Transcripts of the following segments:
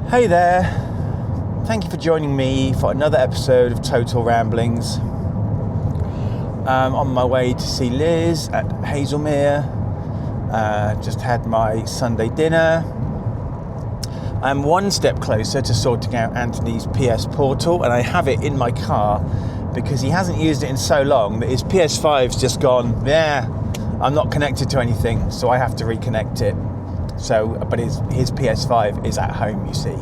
Hey there, thank you for joining me for another episode of Total Ramblings. I'm on my way to see Liz at Hazelmere. Just had my Sunday dinner. I'm one step closer to sorting out Anthony's PS Portal, and I have it in my car because he hasn't used it in so long that his PS5's just gone, I'm not connected to anything, so I have to reconnect it. But his PS5 is at home, you see.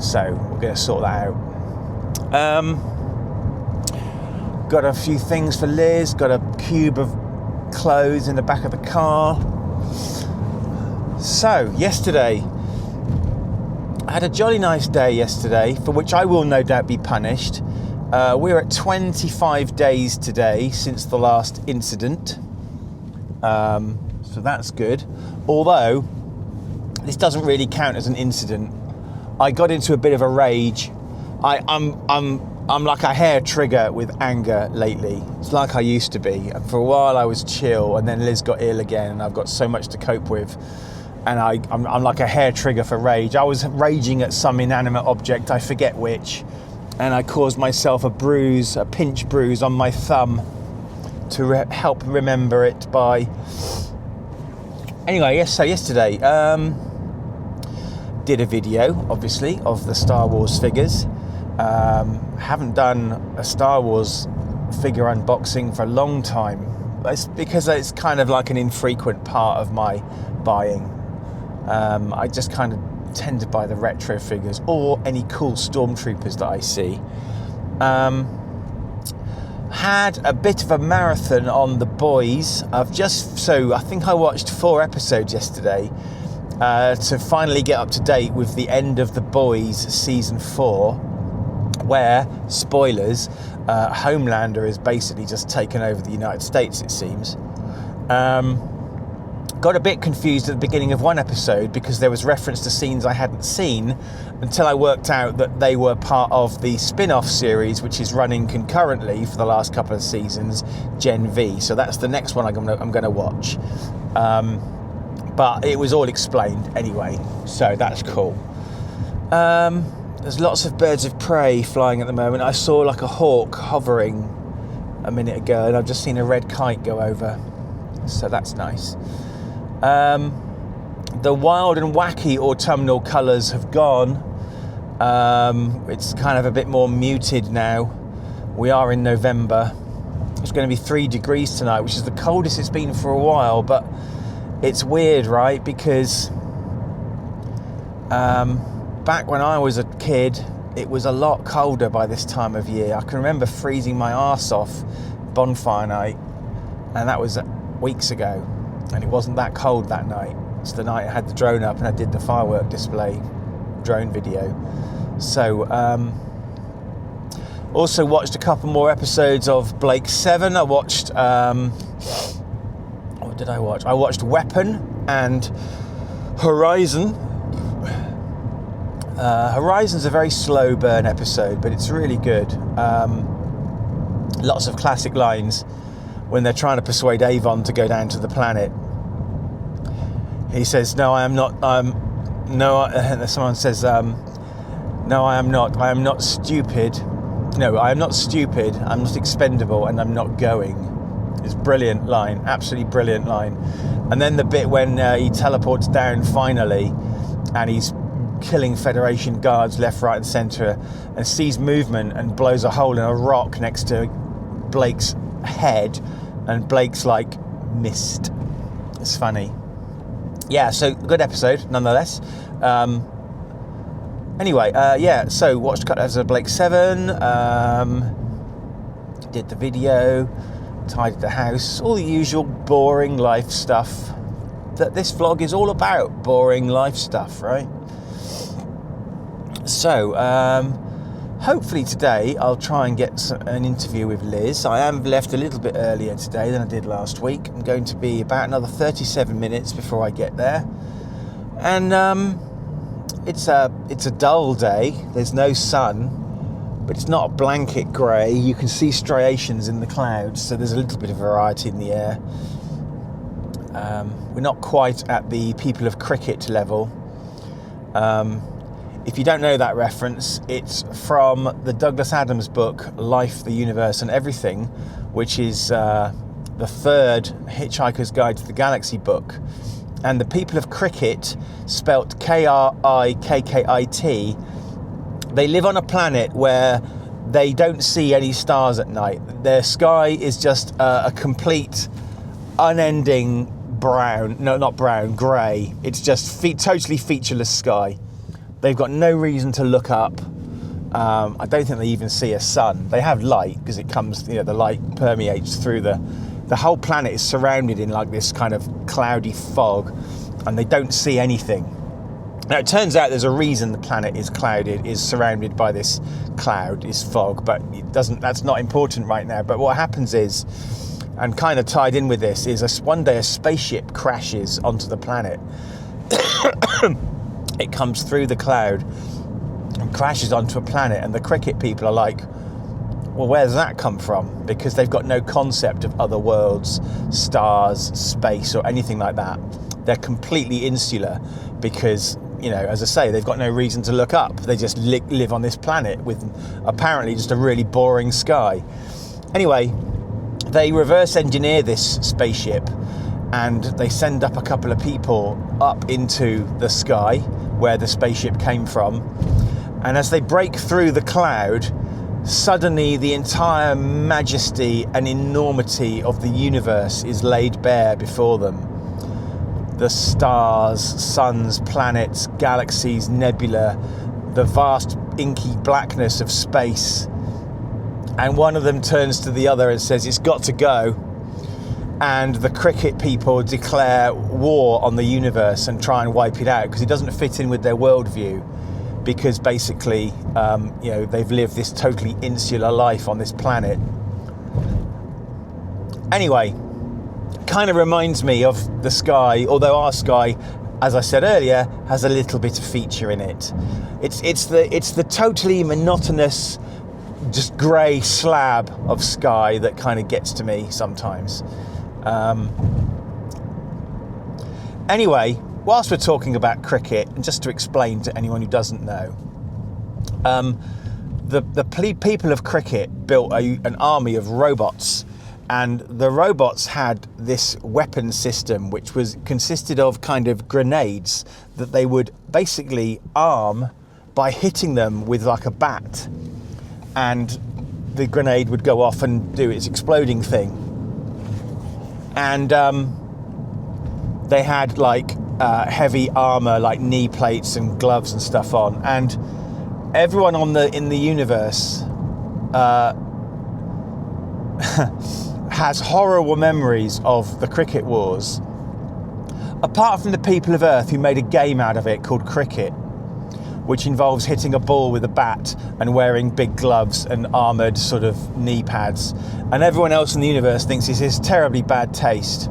So we're going to sort that out. Got a few things for Liz. Got a cube of clothes in the back of the car. So yesterday, I had a jolly nice day yesterday, for which I will no doubt be punished. We're at 25 days today since the last incident. So that's good. Although this doesn't really count as an incident. I got into a bit of a rage. I'm like a hair trigger with anger lately. It's like I used to be. For a while I was chill, and then Liz got ill again, and I've got so much to cope with. And I'm like a hair trigger for rage. I was raging at some inanimate object, I forget which, and I caused myself a pinch bruise on my thumb to help remember it by. Anyway, so yesterday, did a video, obviously, of the Star Wars figures. Haven't done a Star Wars figure unboxing for a long time. It's because it's kind of like an infrequent part of my buying. I just kind of tend to buy the retro figures or any cool stormtroopers that I see. Had a bit of a marathon on The Boys. I think I watched 4 episodes yesterday to finally get up to date with the end of The Boys season 4, where, spoilers, Homelander is basically just taken over the United States, it seems. Got a bit confused at the beginning of one episode because there was reference to scenes I hadn't seen until I worked out that they were part of the spin-off series, which is running concurrently for the last couple of seasons, Gen V. So that's the next one I'm going to watch. But it was all explained anyway, so that's cool. There's lots of birds of prey flying at the moment. I saw like a hawk hovering a minute ago, and I've just seen a red kite go over, so that's nice. The wild and wacky autumnal colours have gone. It's kind of a bit more muted now. We are in November. It's going to be 3 degrees tonight, which is the coldest it's been for a while, but it's weird, right? Because back when I was a kid, it was a lot colder by this time of year. I can remember freezing my arse off bonfire night, and that was weeks ago. And it wasn't that cold that night. It's the night I had the drone up and I did the firework display drone video. So, also watched a couple more episodes of Blake 7. I watched, what did I watch? I watched Weapon and Horizon. Horizon's a very slow burn episode, but it's really good. Lots of classic lines when they're trying to persuade Avon to go down to the planet. He says, "No, I am not. Someone says, "No, I am not. I am not stupid. No, I am not stupid. I'm not expendable, and I'm not going." It's a brilliant line, absolutely brilliant line. And then the bit when he teleports down finally, and he's killing Federation guards left, right, and centre, and sees movement and blows a hole in a rock next to Blake's head, and Blake's like, "Missed." It's funny. Yeah, so good episode nonetheless. So watched a couple episodes of Blake 7, did the video, tidied the house, all the usual boring life stuff that this vlog is all about, boring life stuff, right? So, hopefully today I'll try and get an interview with Liz. I am left a little bit earlier today than I did last week. I'm going to be about another 37 minutes before I get there. And it's a dull day. There's no sun, but it's not a blanket grey. You can see striations in the clouds, so there's a little bit of variety in the air. We're not quite at the people of cricket level. If you don't know that reference, it's from the Douglas Adams book, Life, the Universe and Everything, which is the third Hitchhiker's Guide to the Galaxy book. And the people of Cricket, spelt Krikkit, they live on a planet where they don't see any stars at night. Their sky is just a complete, unending brown, no, not brown, grey. It's just totally featureless sky. They've got no reason to look up. I don't think they even see a sun. They have light because it comes, the light permeates through the whole planet is surrounded in like this kind of cloudy fog, and they don't see anything. Now it turns out there's a reason the planet is surrounded by this cloud, this fog, but that's not important right now. But what happens is, and kind of tied in with this, is one day a spaceship crashes onto the planet. It comes through the cloud and crashes onto a planet, and the Cricket people are like, well, where does that come from? Because they've got no concept of other worlds, stars, space, or anything like that. They're completely insular because, as I say, they've got no reason to look up. They just live on this planet with apparently just a really boring sky. Anyway, they reverse engineer this spaceship and they send up a couple of people up into the sky where the spaceship came from. And as they break through the cloud, suddenly the entire majesty and enormity of the universe is laid bare before them. The stars, suns, planets, galaxies, nebula, the vast inky blackness of space. And one of them turns to the other and says, it's got to go. And the Cricket people declare war on the universe and try and wipe it out because it doesn't fit in with their worldview. Because basically, they've lived this totally insular life on this planet. Anyway, kind of reminds me of the sky, although our sky, as I said earlier, has a little bit of feature in it. It's the totally monotonous, just grey slab of sky that kind of gets to me sometimes. Anyway, whilst we're talking about cricket, and just to explain to anyone who doesn't know, the people of Cricket built an army of robots, and the robots had this weapon system which consisted of kind of grenades that they would basically arm by hitting them with like a bat, and the grenade would go off and do its exploding thing. And they had like heavy armor, like knee plates and gloves and stuff on, and everyone in the universe has horrible memories of the Cricket Wars, apart from the people of Earth who made a game out of it called Cricket, which involves hitting a ball with a bat and wearing big gloves and armoured sort of knee pads. And everyone else in the universe thinks this is terribly bad taste,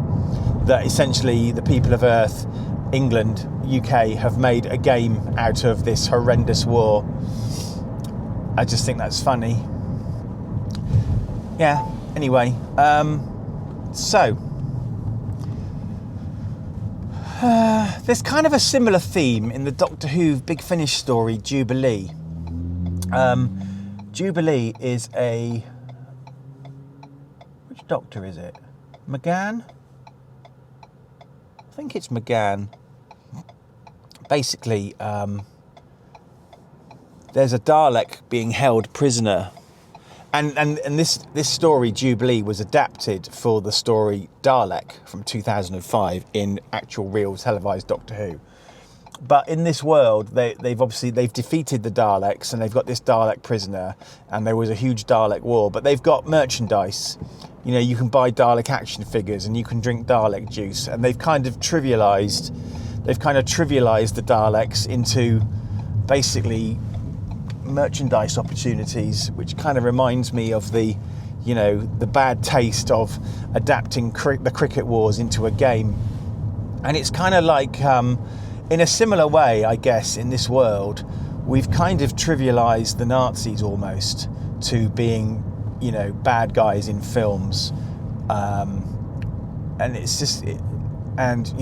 that essentially the people of Earth, England, UK, have made a game out of this horrendous war. I just think that's funny. Yeah, anyway, there's kind of a similar theme in the Doctor Who Big Finish story, Jubilee. Jubilee is which Doctor is it? McGann? I think it's McGann. Basically, there's a Dalek being held prisoner. And this story, Jubilee, was adapted for the story Dalek from 2005 in actual real televised Doctor Who. But in this world, they've defeated the Daleks and they've got this Dalek prisoner, and there was a huge Dalek war. But they've got merchandise. You can buy Dalek action figures and you can drink Dalek juice. And they've kind of trivialised the Daleks into basically merchandise opportunities, which kind of reminds me of the bad taste of adapting the Cricket Wars into a game. And it's kind of like, in a similar way, I guess, in this world, we've kind of trivialised the Nazis almost to being, bad guys in films. And it's just, and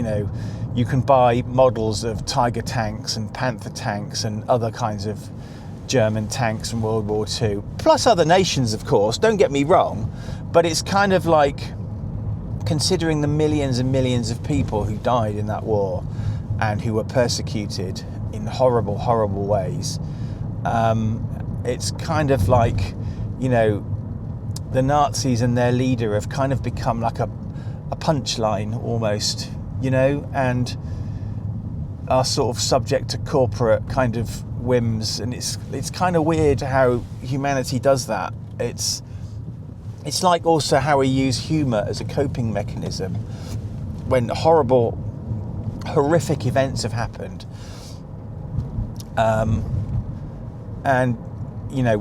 you can buy models of Tiger tanks and Panther tanks and other kinds of German tanks from World War II, plus other nations, of course, don't get me wrong, but it's kind of like, considering the millions and millions of people who died in that war and who were persecuted in horrible, horrible ways, it's kind of like, the Nazis and their leader have kind of become like a punchline almost, and are sort of subject to corporate kind of whims, and it's kind of weird how humanity does that. It's like also how we use humour as a coping mechanism when horrible, horrific events have happened, and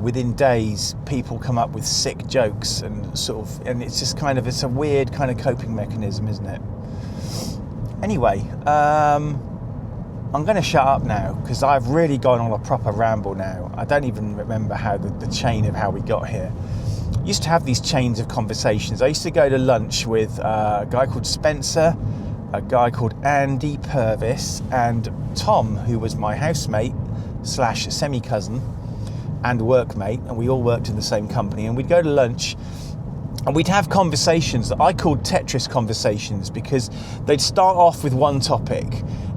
within days people come up with sick jokes and and it's just it's a weird kind of coping mechanism, isn't it? Anyway, I'm going to shut up now because I've really gone on a proper ramble now. I don't even remember how the chain of how we got here. I used to have these chains of conversations. I used to go to lunch with a guy called Spencer, a guy called Andy Purvis, and Tom, who was my housemate / semi-cousin and workmate, and we all worked in the same company, and we'd go to lunch and we'd have conversations that I called Tetris conversations, because they'd start off with one topic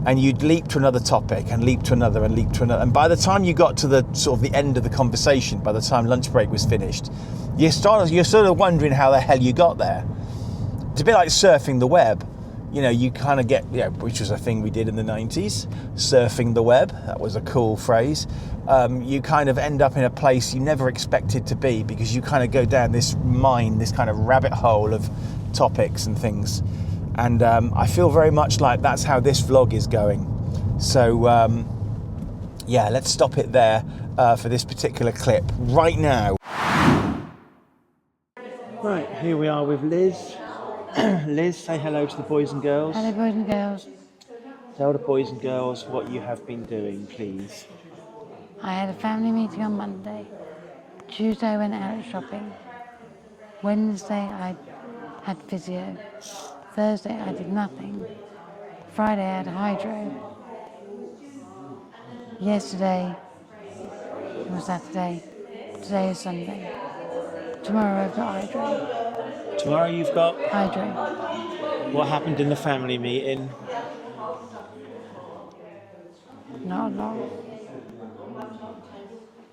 and you'd leap to another topic and leap to another and leap to another, and by the time you got to the sort of the end of the conversation, by the time lunch break was finished, you're sort of wondering how the hell you got there. It's a bit like surfing the web. You kind of get, which was a thing we did in the 90s, surfing the web. That was a cool phrase. You kind of end up in a place you never expected to be, because you kind of go down this kind of rabbit hole of topics and things. And I feel very much like that's how this vlog is going. So, let's stop it there for this particular clip right now. Right, here we are with Liz. Liz, say hello to the boys and girls. Hello, boys and girls. Tell the boys and girls what you have been doing, please. I had a family meeting on Monday. Tuesday I went out shopping. Wednesday I had physio. Thursday I did nothing. Friday I had hydro. Yesterday was Saturday. Today is Sunday. Tomorrow I've got hydro. Tomorrow you've got? Hydro. What happened in the family meeting? Not a lot.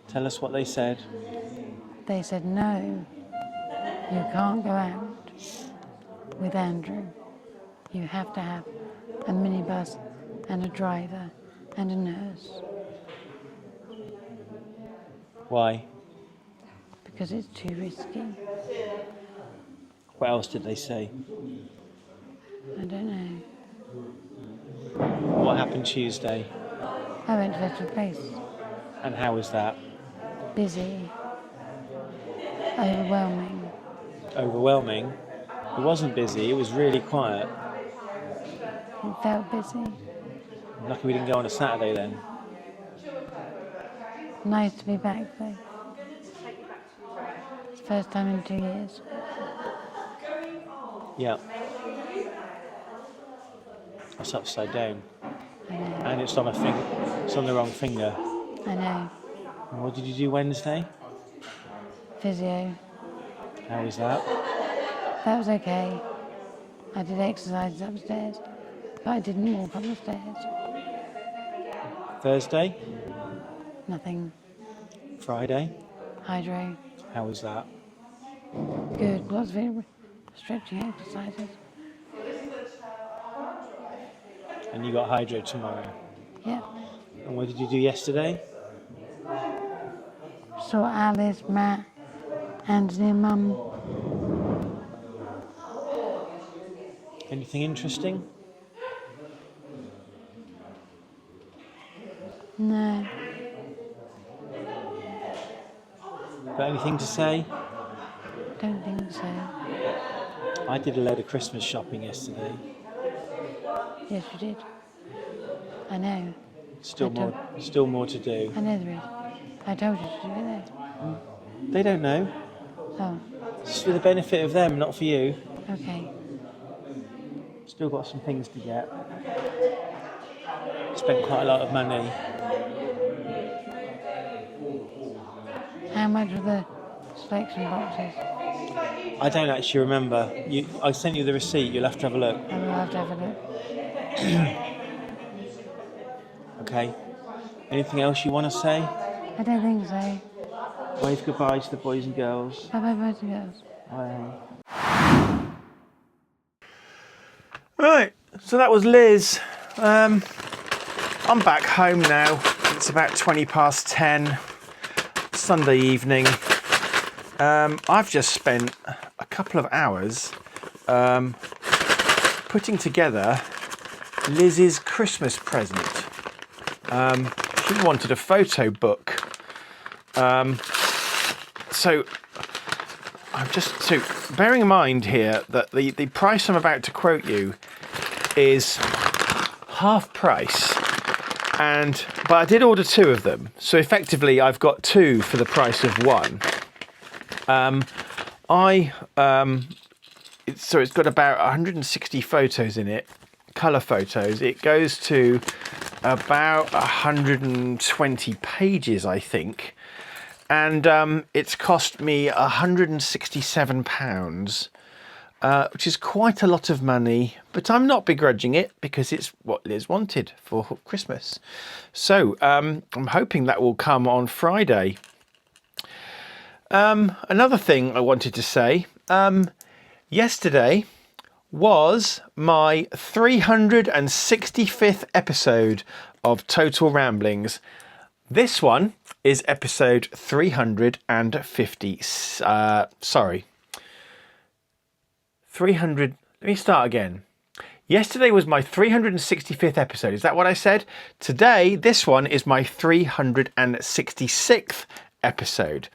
Tell us what they said. They said, no, you can't go out with Andrew. You have to have a minibus and a driver and a nurse. Why? Because it's too risky. What else did they say? I don't know. What happened Tuesday? I went to Veteran Place. And how was that? Busy. Overwhelming. Overwhelming? It wasn't busy, it was really quiet. It felt busy. Lucky we didn't go on a Saturday then. Nice to be back though. It's the first time in 2 years. Yeah. That's upside down. I know. And it's on it's on the wrong finger. I know. And what did you do Wednesday? Physio. How was that? That was okay. I did exercises upstairs, but I didn't walk up the stairs. Thursday? Nothing. Friday? Hydro. How was that? Good. Lots of stretching exercises. And you got hydro tomorrow? Yeah. And what did you do yesterday? Saw Alice, Matt, Anthony and Mum. Anything interesting? No. Got anything to say? Don't think so. I did a load of Christmas shopping yesterday. Yes, you did. I know. Still more to do. I know there is. I told you to do it there. They don't know. Oh, It's for the benefit of them, not for you. okay. It's Still got some things to get. Spent quite a lot of money. How much were the selection boxes? I don't actually remember. I sent you the receipt. You'll have to have a look. I will have to have a look. Okay. Anything else you want to say? I don't think so. Wave goodbye to the boys and girls. Bye bye, boys and girls. Bye. Right, so that was Liz. I'm back home now. It's about 10:20, Sunday evening. I've just spent a couple of hours putting together Liz's Christmas present. She wanted a photo book. So bearing in mind here that the price I'm about to quote you is half price, but I did order 2 of them, so effectively I've got 2 for the price of 1. It's got about 160 photos in it, colour photos. It goes to about 120 pages, I think. And it's cost me £167, which is quite a lot of money, but I'm not begrudging it because it's what Liz wanted for Christmas. So I'm hoping that will come on Friday. Another thing I wanted to say, yesterday was my 365th episode of Total Ramblings. This one is episode 350. 300. Let me start again. Yesterday was my 365th episode. Is that what I said? Today, this one is my 366th episode,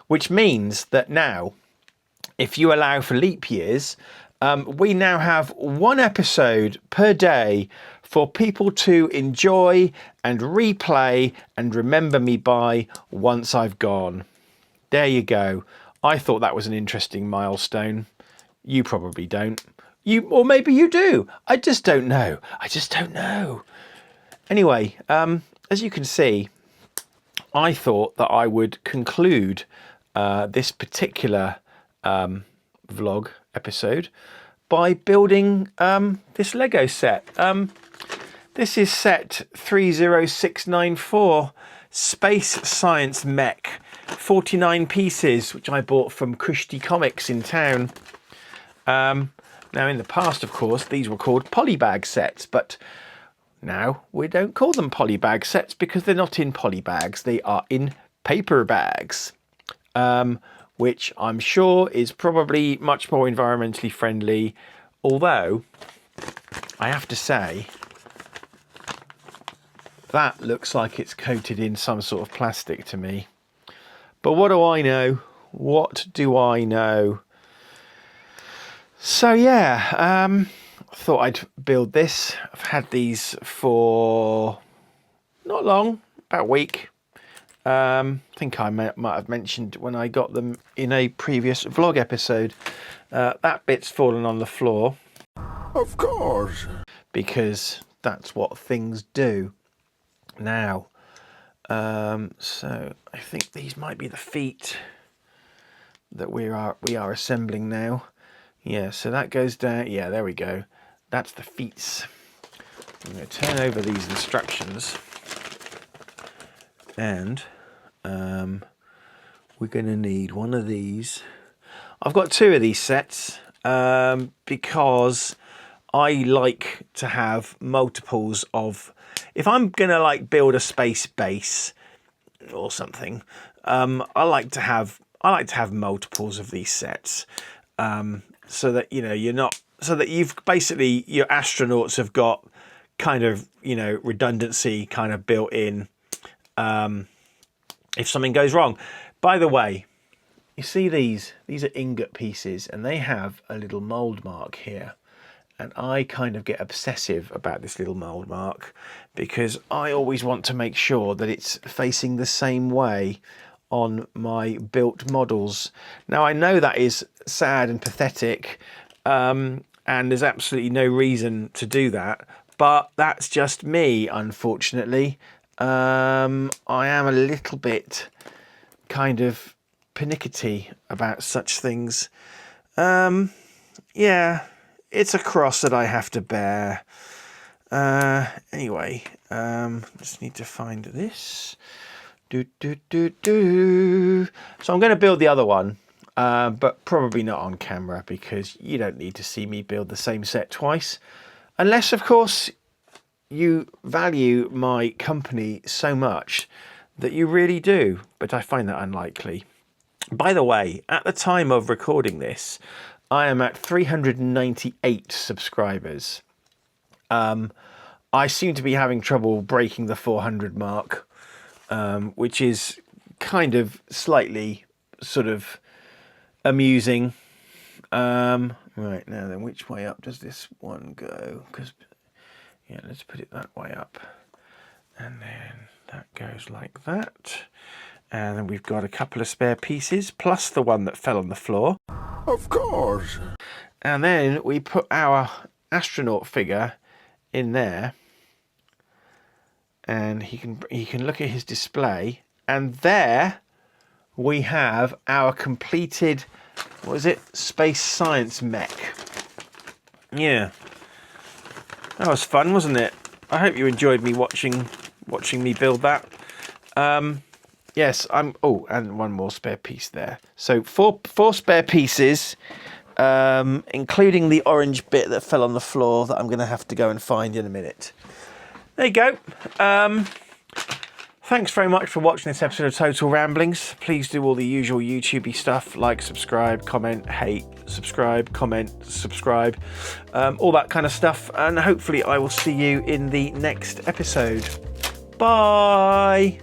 which means that now, if you allow for leap years, we now have 1 episode per day for people to enjoy and replay and remember me by once I've gone. There you go. I thought that was an interesting milestone. You probably don't. Or maybe you do. I just don't know. Anyway, as you can see, I thought that I would conclude this particular vlog episode by building this Lego set. This is set 30694, Space Science Mech, 49 pieces, which I bought from Christie Comics in town. Now, in the past, of course, these were called polybag sets, but now we don't call them polybag sets because they're not in polybags. They are in paper bags, which I'm sure is probably much more environmentally friendly, although I have to say that looks like it's coated in some sort of plastic to me. But what do I know? What do I know? So yeah, thought I'd build this. I've had these for not long, about a week. I think I might have mentioned when I got them in a previous vlog episode. That bit's fallen on the floor. Of course. Because that's what things do. Now, so I think these might be the feet that we are assembling now. Yeah, so that goes down. Yeah, there we go. That's the feet. I'm going to turn over these instructions, and we're going to need one of these. I've got 2 of these sets because I like to have multiples of. If I'm going to like build a space base or something, I like to have multiples of these sets. So that, you know, so that you've basically, your astronauts have got kind of, you know, redundancy kind of built in if something goes wrong. By the way, you see these are ingot pieces and they have a little mold mark here. And I kind of get obsessive about this little mold mark because I always want to make sure that it's facing the same way on my built models. Now, I know that is sad and pathetic, and and there's absolutely no reason to do that. But that's just me, unfortunately. I am a little bit kind of pernickety about such things. Yeah, it's a cross that I have to bear. Anyway, just need to find this. So I'm going to build the other one, but probably not on camera, because you don't need to see me build the same set twice. Unless, of course, you value my company so much that you really do, but I find that unlikely. By the way, at the time of recording this, I am at 398 subscribers. I seem to be having trouble breaking the 400 mark, which is kind of slightly sort of amusing. Right, now then, which way up does this one go? Because, yeah, let's put it that way up. And then that goes like that. And then we've got a couple of spare pieces, plus the one that fell on the floor. Of course. And then we put our astronaut figure in there. And he can look at his display. And there we have our completed, what is it? Space science mech. Yeah. That was fun, wasn't it? I hope you enjoyed me watching me build that. Yes, oh, and one more spare piece there. So four spare pieces, including the orange bit that fell on the floor that I'm going to have to go and find in a minute. There you go. Thanks very much for watching this episode of Total Ramblings. Please do all the usual YouTubey stuff, like, subscribe, comment, hate, subscribe, comment, subscribe, all that kind of stuff. And hopefully I will see you in the next episode. Bye.